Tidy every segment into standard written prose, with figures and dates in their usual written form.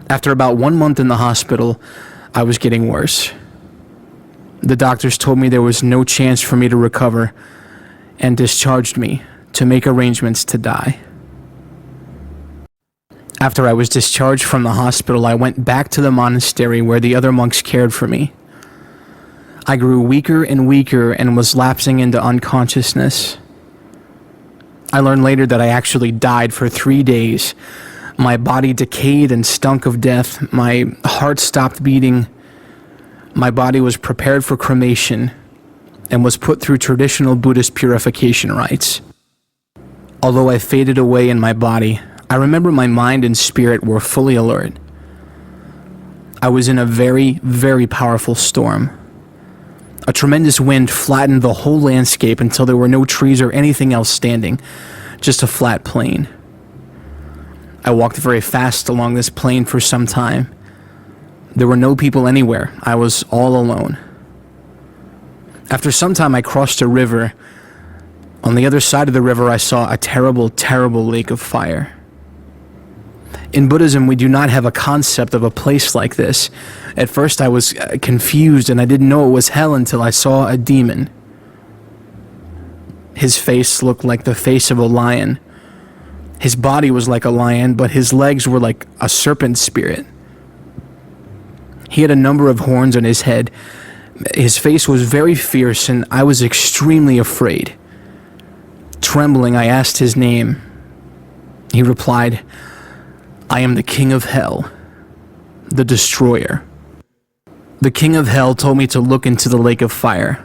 After about 1 month in the hospital, I was getting worse. The doctors told me there was no chance for me to recover and discharged me to make arrangements to die. After I was discharged from the hospital, I went back to the monastery where the other monks cared for me. I grew weaker and weaker and was lapsing into unconsciousness. I learned later that I actually died for 3 days. My body decayed and stunk of death. My heart stopped beating. My body was prepared for cremation and was put through traditional Buddhist purification rites. Although I faded away in my body, I remember my mind and spirit were fully alert. I was in a very, very powerful storm. A tremendous wind flattened the whole landscape until there were no trees or anything else standing, just a flat plain. I walked very fast along this plain for some time. There were no people anywhere. I was all alone. After some time, I crossed a river. On the other side of the river, I saw a terrible, terrible lake of fire. In Buddhism, we do not have a concept of a place like this. At first, I was confused and I didn't know it was hell until I saw a demon. His face looked like the face of a lion. His body was like a lion, but his legs were like a serpent spirit. He had a number of horns on his head. His face was very fierce and I was extremely afraid. Trembling, I asked his name. He replied, "I am the King of Hell, the Destroyer." The King of Hell told me to look into the lake of fire.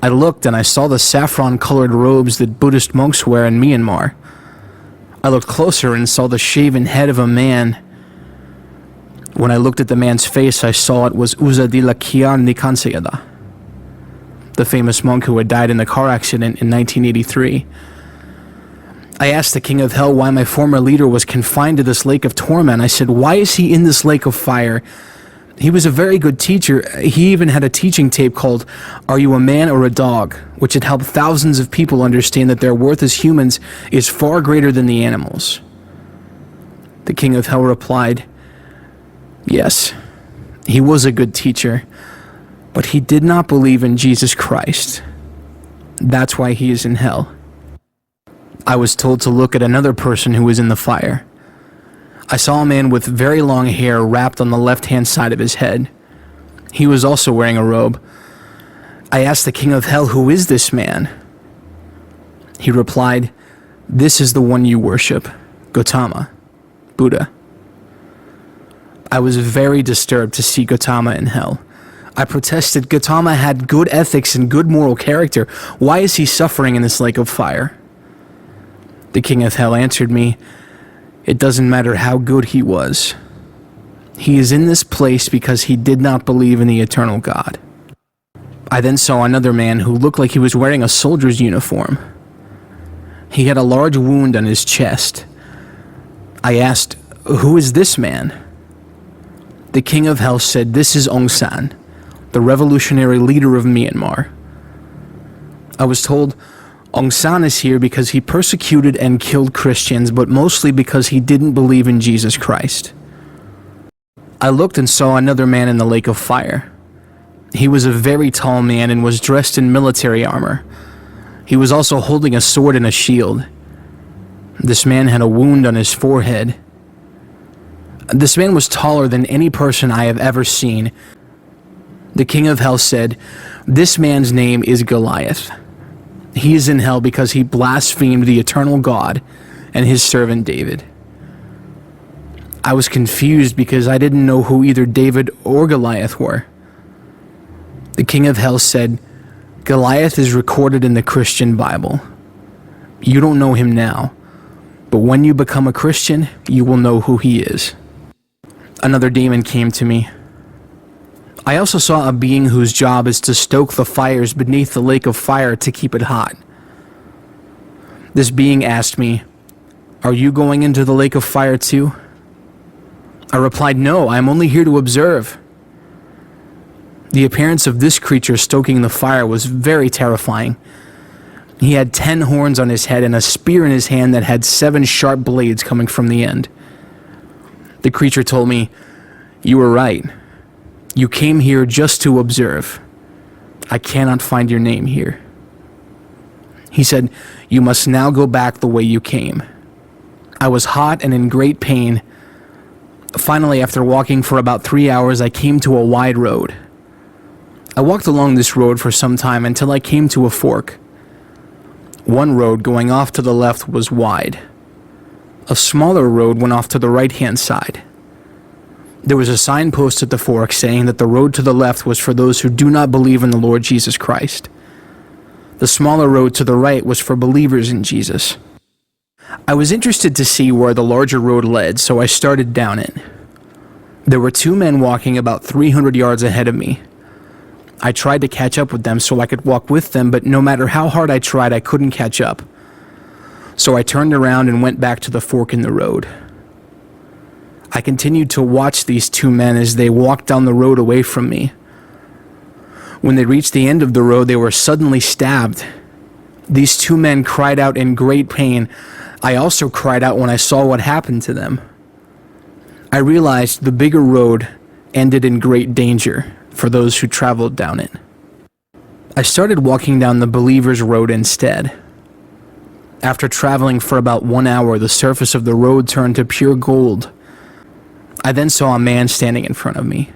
I looked and I saw the saffron-colored robes that Buddhist monks wear in Myanmar. I looked closer and saw the shaven head of a man. When I looked at the man's face, I saw it was Uzadila Kian Nikansayada, the famous monk who had died in the car accident in 1983. I asked the King of Hell why my former leader was confined to this lake of torment. I said, "Why is he in this lake of fire? He was a very good teacher. He even had a teaching tape called, 'Are You a Man or a Dog?' which had helped thousands of people understand that their worth as humans is far greater than the animals." The King of Hell replied, "Yes, he was a good teacher, but he did not believe in Jesus Christ. That's why he is in hell." I was told to look at another person who was in the fire. I saw a man with very long hair wrapped on the left-hand side of his head. He was also wearing a robe. I asked the King of Hell, "Who is this man?" He replied, "This is the one you worship, Gautama, Buddha." I was very disturbed to see Gautama in hell. I protested, "Gautama had good ethics and good moral character. Why is he suffering in this lake of fire?" The King of Hell answered me, "It doesn't matter how good he was. He is in this place because he did not believe in the eternal God." I then saw another man who looked like he was wearing a soldier's uniform. He had a large wound on his chest. I asked, "Who is this man?" The King of Hell said, "This is Aung San, the revolutionary leader of Myanmar." I was told, "Aung San is here because he persecuted and killed Christians, but mostly because he didn't believe in Jesus Christ." I looked and saw another man in the lake of fire. He was a very tall man and was dressed in military armor. He was also holding a sword and a shield. This man had a wound on his forehead. This man was taller than any person I have ever seen. The King of Hell said, "This man's name is Goliath. He is in hell because he blasphemed the eternal God and his servant David." I was confused because I didn't know who either David or Goliath were. The King of Hell said, "Goliath is recorded in the Christian Bible. You don't know him now, but when you become a Christian, you will know who he is." Another demon came to me. I also saw a being whose job is to stoke the fires beneath the lake of fire to keep it hot. This being asked me, "Are you going into the lake of fire too?" I replied, "No, I am only here to observe." The appearance of this creature stoking the fire was very terrifying. He had 10 horns on his head and a spear in his hand that had 7 sharp blades coming from the end. The creature told me, "You were right. You came here just to observe. I cannot find your name here." He said, "You must now go back the way you came." I was hot and in great pain. Finally, after walking for about 3 hours, I came to a wide road. I walked along this road for some time until I came to a fork. One road going off to the left was wide. A smaller road went off to the right-hand side. There was a signpost at the fork saying that the road to the left was for those who do not believe in the Lord Jesus Christ. The smaller road to the right was for believers in Jesus. I was interested to see where the larger road led, so I started down it. There were two men walking about 300 yards ahead of me. I tried to catch up with them so I could walk with them, but no matter how hard I tried, I couldn't catch up. So I turned around and went back to the fork in the road. I continued to watch these two men as they walked down the road away from me. When they reached the end of the road, they were suddenly stabbed. These two men cried out in great pain. I also cried out when I saw what happened to them. I realized the bigger road ended in great danger for those who traveled down it. I started walking down the believer's road instead. After traveling for about 1 hour, the surface of the road turned to pure gold. I then saw a man standing in front of me.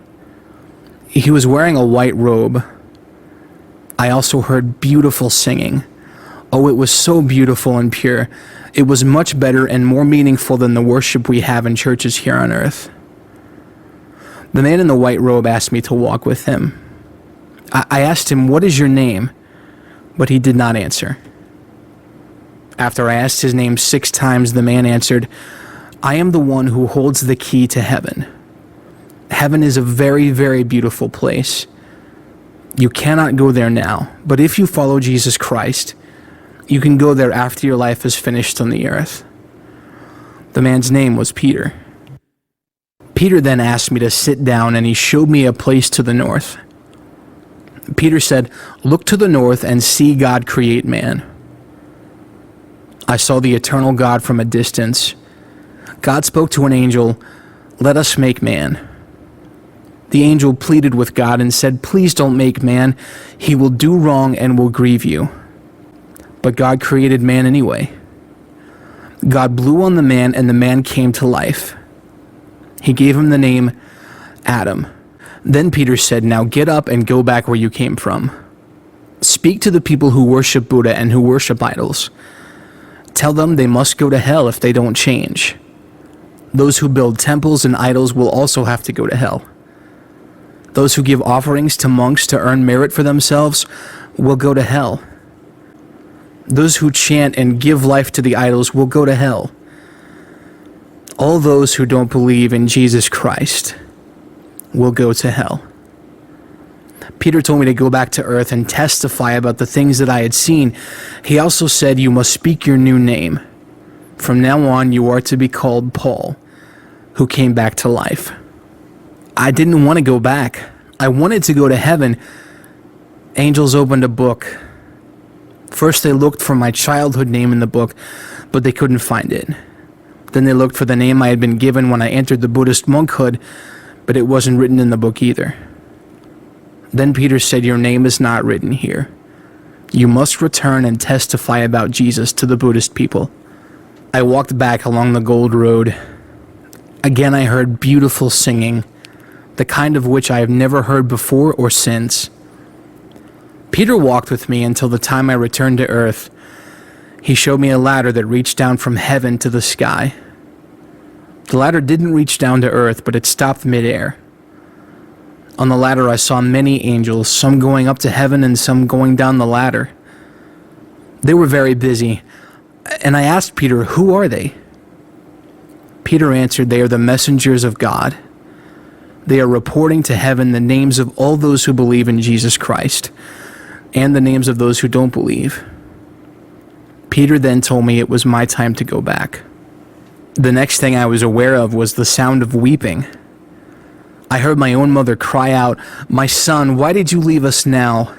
He was wearing a white robe. I also heard beautiful singing. Oh, it was so beautiful and pure. It was much better and more meaningful than the worship we have in churches here on earth. The man in the white robe asked me to walk with him. I asked him, "What is your name?" But he did not answer. After I asked his name 6 times, the man answered, "I am the one who holds the key to heaven. Heaven is a very, very beautiful place. You cannot go there now, but if you follow Jesus Christ, you can go there after your life is finished on the earth." The man's name was Peter. Peter then asked me to sit down, and he showed me a place to the north. Peter said, "Look to the north and see God create man." I saw the eternal God from a distance. God spoke to an angel, "Let us make man." The angel pleaded with God and said, "Please don't make man. He will do wrong and will grieve you." But God created man anyway. God blew on the man, and the man came to life. He gave him the name Adam. Then Peter said, "Now get up and go back where you came from. Speak to the people who worship Buddha and who worship idols. Tell them they must go to hell if they don't change. Those who build temples and idols will also have to go to hell. Those who give offerings to monks to earn merit for themselves will go to hell. Those who chant and give life to the idols will go to hell. All those who don't believe in Jesus Christ will go to hell." Peter told me to go back to earth and testify about the things that I had seen. He also said, "You must speak your new name. From now on, you are to be called Paul, who came back to life." I didn't want to go back. I wanted to go to heaven. Angels opened a book. First, they looked for my childhood name in the book, but they couldn't find it. Then they looked for the name I had been given when I entered the Buddhist monkhood, but it wasn't written in the book either. Then Peter said, "Your name is not written here. You must return and testify about Jesus to the Buddhist people." I walked back along the gold road. Again, I heard beautiful singing, the kind of which I have never heard before or since. Peter walked with me until the time I returned to earth. He showed me a ladder that reached down from heaven to the sky. The ladder didn't reach down to earth, but it stopped midair. On the ladder, I saw many angels, some going up to heaven and some going down the ladder. They were very busy, and I asked Peter, "Who are they?" Peter answered, "They are the messengers of God. They are reporting to heaven the names of all those who believe in Jesus Christ, and the names of those who don't believe." Peter then told me it was my time to go back. The next thing I was aware of was the sound of weeping. I heard my own mother cry out, "My son, why did you leave us now?"